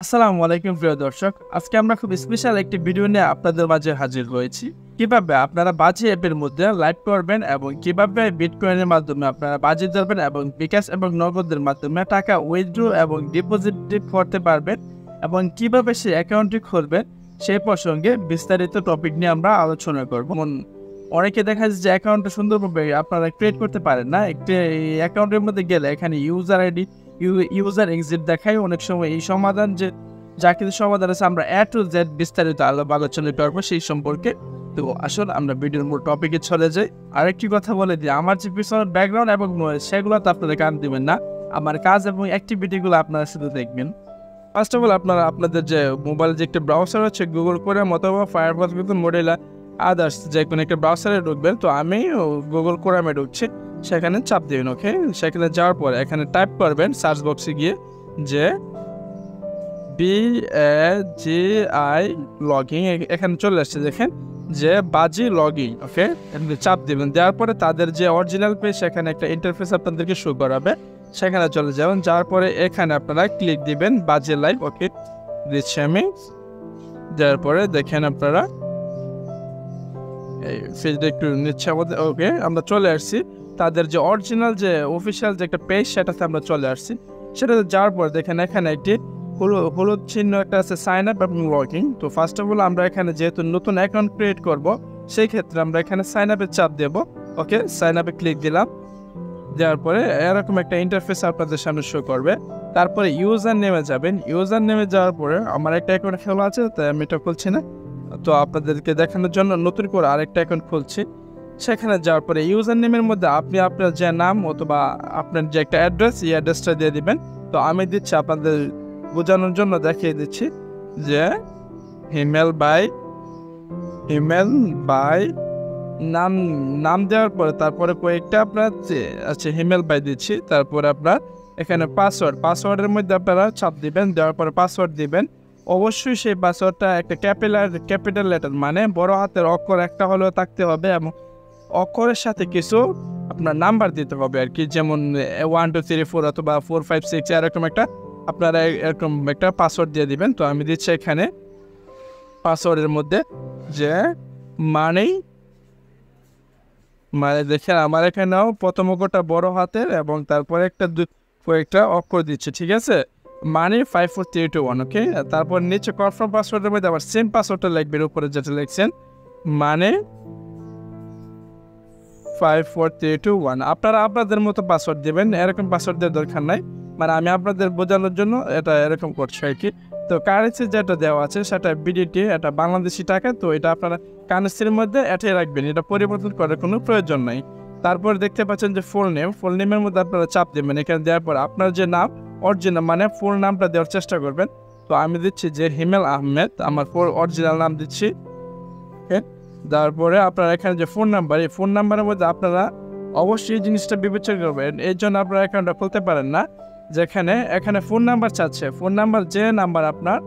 আসসালামু আলাইকুম প্রিয় দর্শক, আজকে আমরা খুব স্পেশাল একটি ভিডিও নিয়ে আপনাদের মাঝে হাজির হয়েছি। কিভাবে আপনারা বাজি অ্যাপের মধ্যে লাইভ করবেন এবং কিভাবে বিটকয়েনের মাধ্যমে আপনারা বাজি ধরবেন এবং বিকাশ এবং নগদের মাধ্যমে টাকা উইথড্র এবং ডিপোজিট করতে পারবেন এবং কিভাবে সেই অ্যাকাউন্টটি খুলবেন সেই প্রসঙ্গে বিস্তারিত টপিক নিয়ে আমরা আলোচনা করব। অনেকে দেখা যাচ্ছে যে অ্যাকাউন্টটা সুন্দরভাবে আপনারা ক্রিয়েট করতে পারেন না। একটি অ্যাকাউন্টের মধ্যে গেলে এখানে ইউজার আইডি ইউজার এক্সিট দেখায়। অনেক সময় এই সমাধান যে যা কিছু সমাধান আছে আমরা A to Z বিস্তারিত আলোচনা করবো সেই সম্পর্কে। তো আসলে আমরা ভিডিওর মূল টপিকে চলে যাই। আরেকটি কথা বলে দিই, আমার যে পিছনের ব্যাকগ্রাউন্ড এবং নয়েজ সেগুলো তো আপনারা কান দিবেন না, আমার কাজ এবং অ্যাক্টিভিটিগুলো আপনারা শুধু দেখবেন। ফার্স্ট অফ অল আপনারা আপনাদের যে মোবাইল যে একটা ব্রাউজার আছে গুগল করে অথবা ফায়ারফক্স কিন্তু মডেলা আদার্স যে কোনো একটা ব্রাউজারে ঢুকবেন। তো আমি গুগল ক্রোমে ঢুকছি, সেখানে চাপ দেবেন। ওকে, সেখানে যাওয়ার পরে এখানে টাইপ করবেন সার্চ বক্সে গিয়ে যে BAGI লগইন, এখানে চলে আসছে দেখেন যে বাজি লগইন। ওকে, চাপ দেবেন, দেওয়ার পরে তাদের যে অরিজিনাল পেজ সেখানে একটা ইন্টারফেস আপনাদেরকে শো করাবে, সেখানে চলে যাবেন। যাওয়ার পরে এখানে আপনারা ক্লিক দিবেন বাজি লাইভ। ওকে, দিচ্ছি আমি। দেওয়ার পরে দেখেন আপনারা এই ফেজটা একটু নিচ্ছে আমাদের। ওকে, আমরা চলে আসছি তাদের যে অরিজিনাল যে অফিসিয়াল যে একটা পেজ সেটাতে আমরা চলে আসছি। সেটাতে যাওয়ার পর দেখেন এখানে একটি হলুদ চিহ্ন একটা আছে সাইন আপ এবং লগইন। তো ফার্স্ট অফ অল আমরা এখানে যেহেতু নতুন অ্যাকাউন্ট ক্রিয়েট করব সেই ক্ষেত্রে আমরা এখানে সাইন আপে চাপ দেব। ওকে, সাইন আপে ক্লিক দিলাম। দেওয়ার পরে এরকম একটা ইন্টারফেস আপনাদের সামনে শো করবে। তারপরে ইউজার নেমে যাবেন। ইউজার নেমে যাওয়ার পরে আমার একটা অ্যাকাউন্ট খোলা আছে, তাই আমি এটা খুলছি না। তো আপনাদেরকে দেখানোর জন্য নতুন করে আরেকটা অ্যাকাউন্ট খুলছি। সেখানে যাওয়ার পরে ইউজার নেমের মধ্যে আপনি আপনার যে নাম অথবা আপনার যে একটা অ্যাড্রেস, এই অ্যাড্রেসটা দিয়ে দিবেন। তো আমি দিচ্ছি আপনাদের বোঝানোর জন্য, দেখিয়ে দিচ্ছি যে ইমেল বাই নাম দেওয়ার পরে তারপরে কয়েকটা আপনার আচ্ছা ইমেল বাই দিচ্ছি। তারপরে আপনার এখানে পাসওয়ার্ডের মধ্যে আপনারা চাপ দিবেন। দেওয়ার পরে পাসওয়ার্ড দিবেন। অবশ্যই সেই পাসওয়ার্ডটা একটা ক্যাপিটাল লেটার মানে বড় হাতের অক্ষর একটা হলেও থাকতে হবে এবং অক্ষরের সাথে কিছু আপনার নাম্বার দিতে হবে আর কি, যেমন 1 2 3 4 অথবা 4 5 6 এরকম একটা আপনারা এরকম একটা পাসওয়ার্ড দিয়ে দিবেন। তো আমি দিচ্ছি এখানে পাসওয়ার্ডের মধ্যে যে মানে দেখেন আমার এখানেও প্রথম অক্ষরটা বড় হাতের এবং তারপরে কয়েকটা অক্ষর দিচ্ছে, ঠিক আছে, মানে 5 4 3 2 1। ওকে, তারপর নিচে কনফার্ম পাসওয়ার্ডের মধ্যে আবার সেম পাসওয়ার্ডটা লিখবেন উপরে যেটা লিখছেন, মানে 5 4 3 2 1। আপনারা আপনাদের মতো পাসওয়ার্ড দেবেন, এরকম পাসওয়ার্ড দেওয়ার দরকার নাই। মানে আমি আপনাদের বোঝানোর জন্য এটা এরকম করছি আর কি। তো কারেন্সি যেটা দেওয়া আছে সেটা বিডিটি, এটা বাংলাদেশি টাকা। তো এটা আপনারা কারেন্সির মধ্যে এটাই রাখবেন, এটা পরিবর্তন করার কোনো প্রয়োজন নাই। তারপর দেখতে পাচ্ছেন যে ফুল নেমের মধ্যে আপনারা চাপ দেবেন। এখানে দেওয়ার পর আপনার যে নাম অরিজিনাল মানে ফুল নামটা দেওয়ার চেষ্টা করবেন। তো আমি দিচ্ছি যে হিমেল আহমেদ, আমার অরিজিনাল নাম দিচ্ছি। ওকে, তারপরে আপনারা এখানে যে ফোন নাম্বার, এই ফোন নাম্বারের মধ্যে আপনারা অবশ্যই এই জিনিসটা বিবেচনা করবেন। এর জন্য আপনারা অ্যাকাউন্টটা খুলতে পারেন না, যেখানে এখানে ফোন নাম্বার চাচ্ছে। ফোন নাম্বার যে নাম্বার আপনার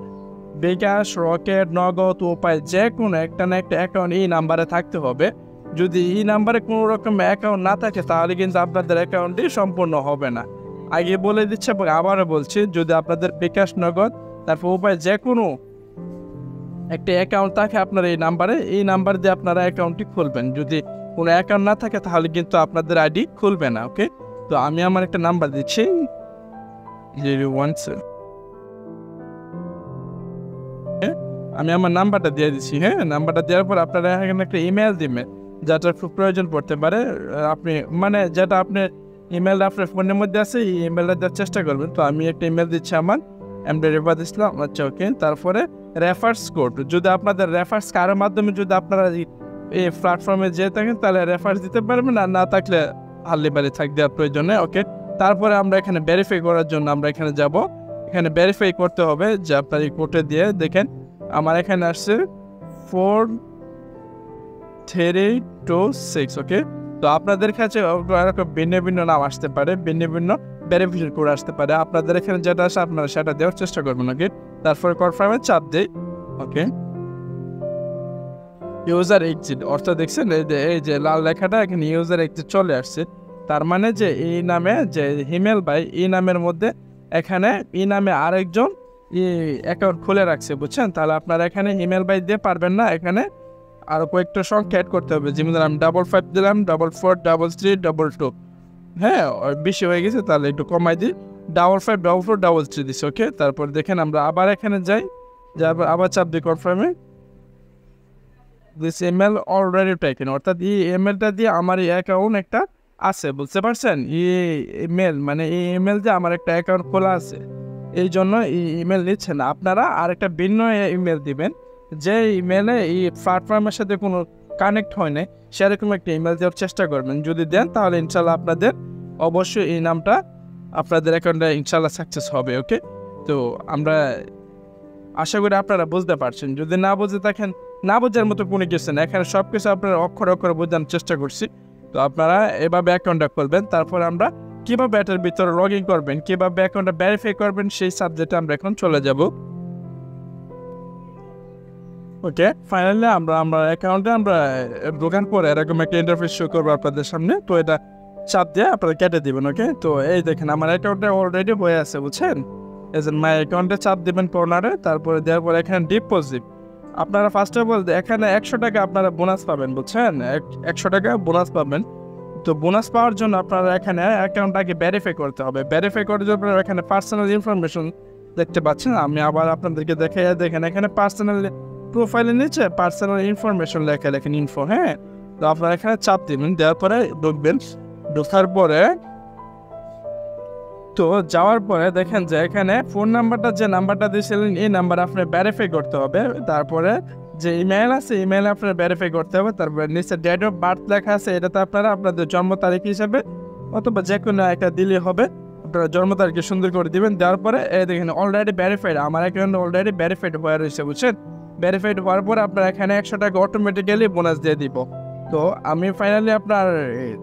বিকাশ, রকেট, নগদ, উপায় যে কোনো একটা না একটা অ্যাকাউন্ট এই নাম্বারে থাকতে হবে। যদি এই নাম্বারে কোনো রকম অ্যাকাউন্ট না থাকে তাহলে কিন্তু আপনাদের অ্যাকাউন্টটি সম্পূর্ণ হবে না। আগে বলে দিচ্ছে এবং আবারও বলছি, যদি আপনাদের বিকাশ, নগদ, তারপর উপায় যে কোনো একটা অ্যাকাউন্ট থাকে আপনার এই নাম্বার দিয়ে আপনারা অ্যাকাউন্টটি খুলবেন। যদি কোনো অ্যাকাউন্ট না থাকে তাহলে কিন্তু আপনাদের আইডি খুলবে না। ওকে, তো আমি আমার একটা নাম্বার দিচ্ছি 017। আমি আমার নাম্বারটা দিয়ে দিচ্ছি। হ্যাঁ, নাম্বারটা দেওয়ার পর আপনারা এখানে একটা ইমেল দিবেন, যেটা খুব প্রয়োজন পড়তে পারে। আপনি মানে যেটা আপনার ইমেলটা আপনার ফোনের মধ্যে আছে এই ইমেলটা দেওয়ার চেষ্টা করবেন। তো আমি একটা ইমেল দিচ্ছি আমার রেফার ইসলাম। আচ্ছা, ওকে, তারপরে রেফার্স কোড, যদি আপনাদের রেফার্স কারোর মাধ্যমে যদি আপনারা এই প্ল্যাটফর্মে যেয়ে থাকেন তাহলে রেফার্স দিতে পারবেন, আর না থাকলে হাল্লিবালি থাক দেওয়ার প্রয়োজনে। ওকে, তারপরে আমরা এখানে ভেরিফাই করার জন্য আমরা এখানে যাব। এখানে ভেরিফাই করতে হবে যে আপনার এই কোডে দিয়ে দেখেন আমার এখানে আসছে 4 3 2 6। ওকে, তো আপনাদের কাছে ভিন্ন ভিন্ন নাম আসতে পারে, ভিন্ন ভিন্ন ভেরিফিকেশন কোড আসতে পারে। আপনাদের এখানে যেটা আসে আপনারা সেটা দেওয়ার চেষ্টা করবেন। ওকে, তারপরে কনফার্মে চাপ দেই। ওকে, ইউজার এক্সিট অর্থাৎ দেখছেন এই যে লাল লেখাটা এখানে ইউজার এক্সিট চলে আসছে। তার মানে যে এই নামে যে হিমেল ভাই এই নামের মধ্যে এখানে এই নামে আরেকজন অ্যাকাউন্ট খুলে রাখছে, বুঝছেন? তাহলে আপনারা এখানে ইমেল বাই দিয়ে পারবেন না, এখানে আরও কয়েকটা সংখ্যা অ্যাড করতে হবে। যেমন আমি 55 দিলাম, 443322। হ্যাঁ, বেশি হয়ে গেছে, তাহলে একটু কমাই দিই, 554433 দিচ্ছি। ওকে, তারপর দেখেন আমরা আবার এখানে যাই, আবার চাপ দিই কনফার্মে। দিস ইমেল অলরেডি টেকেন, অর্থাৎ এই ইমেলটা দিয়ে আমার এই অ্যাকাউন্ট একটা আছে, বুঝতে পারছেন? ইমেল মানে এই ইমেল যে আমার একটা অ্যাকাউন্ট খোলা আছে, এই জন্য এই ইমেল নিচ্ছে না। আপনারা আরেকটা ভিন্ন ইমেল দিবেন, যে ইমেলে এই প্ল্যাটফর্মের সাথে কোনো কানেক্ট হয় না, সেরকম একটা ইমেল দেওয়ার চেষ্টা করবেন। যদি দেন তাহলে ইনশাল্লাহ আপনাদের অবশ্যই এই নামটা আপনাদের অ্যাকাউন্টে ইনশাল্লাহ সাকসেস হবে। ওকে, তো আমরা আশা করি আপনারা বুঝতে পারছেন। যদি না বুঝে থাকেন, না বোঝার মতো কোনো কিছু না, এখানে সব কিছু আপনারা অক্ষর অক্ষর বোঝানোর চেষ্টা করছি। তো আপনারা এভাবে অ্যাকাউন্টটা খুলবেন, তারপর আমরা কীভাবে এটার ভিতরে লগ ইন করবেন, কীভাবে অ্যাকাউন্টটা ভেরিফাই করবেন, সেই সাবজেক্টে আমরা এখন চলে যাব। ওকে, ফাইনালি আমরা অ্যাকাউন্টে আমরা ঢোকার পরে এরকম একটা ইন্টারফেস শো করবো আপনাদের সামনে। তো এটা চাপ দিয়ে আপনারা কেটে দিবেন। ওকে, তো এই দেখেন আমার অ্যাকাউন্টে অলরেডি হয়ে আছে, বুঝছেন? এই যে মাই অ্যাকাউন্টে চাপ দিবেন কর্নারে, তারপরে দেওয়ার পরে এখানে ডিপোজিট। আপনারা ফার্স্ট অফ অল এখানে 100 টাকা আপনারা বোনাস পাবেন, বুঝছেন? 100 টাকা বোনাস পাবেন। তো বোনাস পাওয়ার জন্য আপনারা এখানে অ্যাকাউন্টটাকে ভেরিফাই করতে হবে। ভেরিফাই করার জন্য আপনারা এখানে পার্সোনাল ইনফরমেশন দেখতে পাচ্ছেন। আমি আবার আপনাদেরকে দেখে দেখেন, এখানে পার্সোনাল প্রোফাইলের নিচে পার্সোনাল ইনফরমেশন লেখেন ইনফো। হ্যাঁ, তো আপনারা এখানে চাপ দিবেন, দেওয়ার পরে ঢুকবেন। ঢোকার পরে তো যাওয়ার পরে দেখেন যে এখানে ফোন নাম্বারটা, যে নাম্বারটা দিয়েছিলেন, এই নাম্বার আপনার ভেরিফাই করতে হবে। তারপরে যে ইমেল আছে, ইমেল আপনার ভেরিফাই করতে হবে। তারপরে নিচে ডেট অফ বার্থ লেখা আছে, এটাতে আপনারা আপনাদের জন্ম তারিখ হিসাবে অথবা যে কোনো একটা দিলে হবে। আপনারা জন্ম তারিখে সুন্দর করে দিবেন। দেওয়ার পরে এই দেখেন অলরেডি ভেরিফাইড, আমার অ্যাকাউন্ট অলরেডি ভেরিফাইড হয়ে রয়েছে, বুঝছেন? ভেরিফাইড হওয়ার পরে আপনার এখানে 100 টাকা অটোমেটিক্যালি বোনাস দিয়ে দিব। তো আমি ফাইনালি আপনার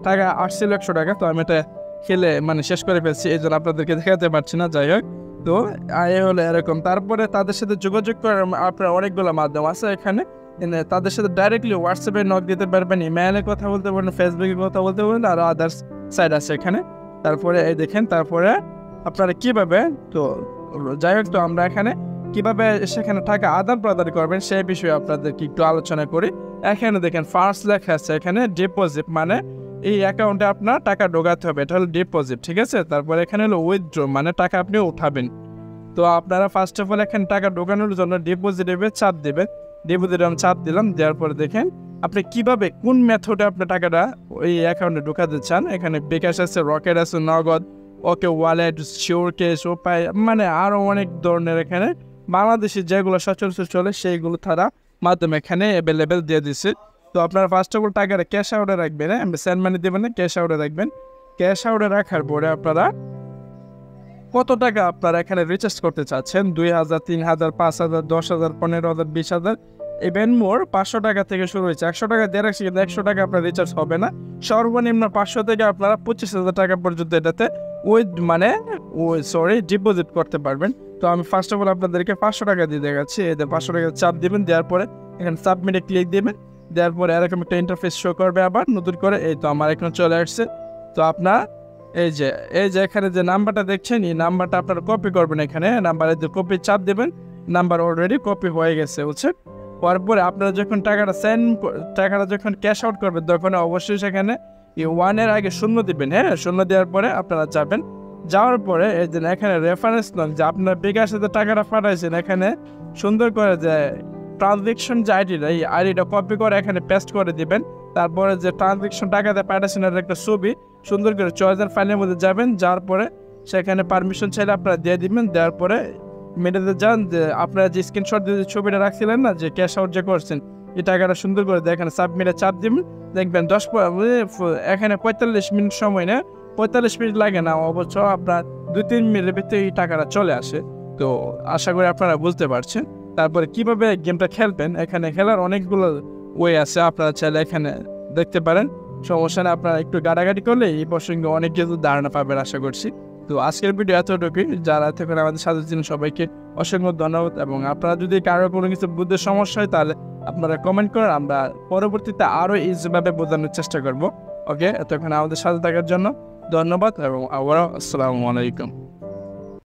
টাকা আসছিল 100 টাকা, তো আমি এটা খেলে মানে শেষ করে ফেলছি, এই জন্য আপনাদেরকে দেখাতে পারছি না। যাই হোক, তো আয় হলো এরকম। তারপরে তাদের সাথে যোগাযোগ করার আপনার অনেকগুলো মাধ্যম আছে এখানে। তাদের সাথে ডাইরেক্টলি হোয়াটসঅ্যাপে নক দিতে পারবেন, ইমেইলে কথা বলতে পারবেন, ফেসবুকে কথা বলতে পারবেন, আর আদার্স সাইড আছে এখানে। তারপরে এই দেখেন, তারপরে আপনারা কীভাবে, তো যাই হোক, তো আমরা এখানে কীভাবে সেখানে টাকা আদান প্রদান করবেন সেই বিষয়ে আপনাদেরকে একটু আলোচনা করি। এখানে দেখেন ফার্স্ট লেখা আছে এখানে ডিপোজিট, মানে এই অ্যাকাউন্টে আপনার টাকা ঢোকাতে হবে, এটা হলো ডিপোজিট, ঠিক আছে? তারপরে এখানে হলো উইথড্র, মানে টাকা আপনি উঠাবেন। তো আপনারা ফার্স্ট অফ অল এখানে টাকা ঢোকানোর জন্য ডিপোজিটে চাপ দেবেন। ডিপোজিটে আমি চাপ দিলাম, দেওয়ার পরে দেখেন আপনি কিভাবে কোন মেথডে আপনি টাকাটা ওই অ্যাকাউন্টে ঢোকাতে চান। এখানে বিকাশ আছে, রকেট আছে, নগদ, ওকে ওয়ালেট, শিওর ক্যাশ, উপায়, মানে আরও অনেক ধরনের এখানে বাংলাদেশে যেগুলো সচরাচর চলে সেইগুলো তারা মাধ্যমে এখানে অ্যাভেলেবেল দিয়ে দিচ্ছে। তো আপনারা ফার্স্ট অফ অল টাকাটা ক্যাশ আউটে রাখবেন, হ্যাঁ, সেন্ড মানি দেবেন না, ক্যাশ আউটে রাখবেন। ক্যাশ আউটে রাখার পরে আপনারা কত টাকা আপনারা এখানে রিচার্জ করতে চাচ্ছেন, 2000, 3000, 5000, 10,000, 15,000, 20,000, ইভেন মোর 500 টাকা থেকে শুরু হয়েছে। 100 টাকা দিয়ে রাখছি, কিন্তু 100 টাকা আপনার রিচার্জ হবে না। সর্বনিম্ন 500 থেকে আপনারা 25,000 টাকা পর্যন্ত এটাতে ডিপোজিট করতে পারবেন। তো আমি ফার্স্ট অফ অল আপনাদেরকে 500 টাকা দিয়ে দেখাচ্ছি। এতে 500 টাকা চাপ দিবেন, দেওয়ার পরে এখানে সাবমিটে ক্লিক দিবেন। দেওয়ার পরে এরকম একটা ইন্টারফেস শো করবে আবার নতুন করে। এই তো আমার এখানে চলে আসছে। তো আপনার এই যে এখানে যে নাম্বারটা দেখছেন, এই নাম্বারটা আপনারা কপি করবেন। এখানে নাম্বারে যে কপি চাপ দেবেন, নাম্বার অলরেডি কপি হয়ে গেছে, বুঝছেন? হওয়ার পরে আপনারা যখন টাকাটা যখন ক্যাশ আউট করবেন, তখন অবশ্যই সেখানে এই 1-এর আগে 0 দিবেন। হ্যাঁ, 0 দেওয়ার পরে আপনারা যাবেন। যাওয়ার পরে এই যে এখানে রেফারেন্স নং, যে আপনার বিকাশে যে টাকাটা পাঠাইছেন, এখানে সুন্দর করে যে ট্রানজ্যাকশন যে আইডিটা, এই আইডিটা কপি করে এখানে পেস্ট করে দিবেন। তারপরে যে ট্রানজ্যাকশন টাকাতে পাঠাইছেন এর একটা ছবি সুন্দর করে চয়েসের ফাইলের মধ্যে যাবেন। যাওয়ার পরে সেখানে পারমিশন চাইলে আপনারা দিয়ে দিবেন। দেওয়ার পরে মেটাতে যান যে আপনারা যে স্ক্রিনশট দিয়ে ছবিটা রাখছিলেন না, যে ক্যাশ আউট যে করছেন, এই টাকাটা সুন্দর করে এখানে সাবমিটে চাপ দিবেন। দেখবেন এখানে 45 মিনিট সময় নেয়, 45 মিনিট লাগে না, অবশ্য আপনার 2-3 মিনিটের ভিতরে এই টাকাটা চলে আসে। তো আশা করি আপনারা বুঝতে পারছেন। তারপরে কিভাবে গেমটা খেলবেন, এখানে খেলার অনেকগুলো ওয়ে আছে, আপনারা চাইলে এখানে দেখতে পারেন, সমস্যা না। আপনারা একটু গাড়াগাড়ি করলে এই প্রসঙ্গে অনেক কিছু ধারণা পাবেন আশা করছি। তো আজকের ভিডিও এতটুকুই। যারা এতক্ষণ আমাদের সাথে ছিলেন সবাইকে অসংখ্য ধন্যবাদ। এবং আপনারা যদি কারো কোনো কিছু বুঝতে সমস্যা হয়, তাহলে আপনারা কমেন্ট করেন, আমরা পরবর্তীতে আরও ইজিভাবে বোঝানোর চেষ্টা করব। ওকে, এতক্ষণ আমাদের সাথে থাকার জন্য ধন্যবাদ এবং আবারও আসসালামু আলাইকুম।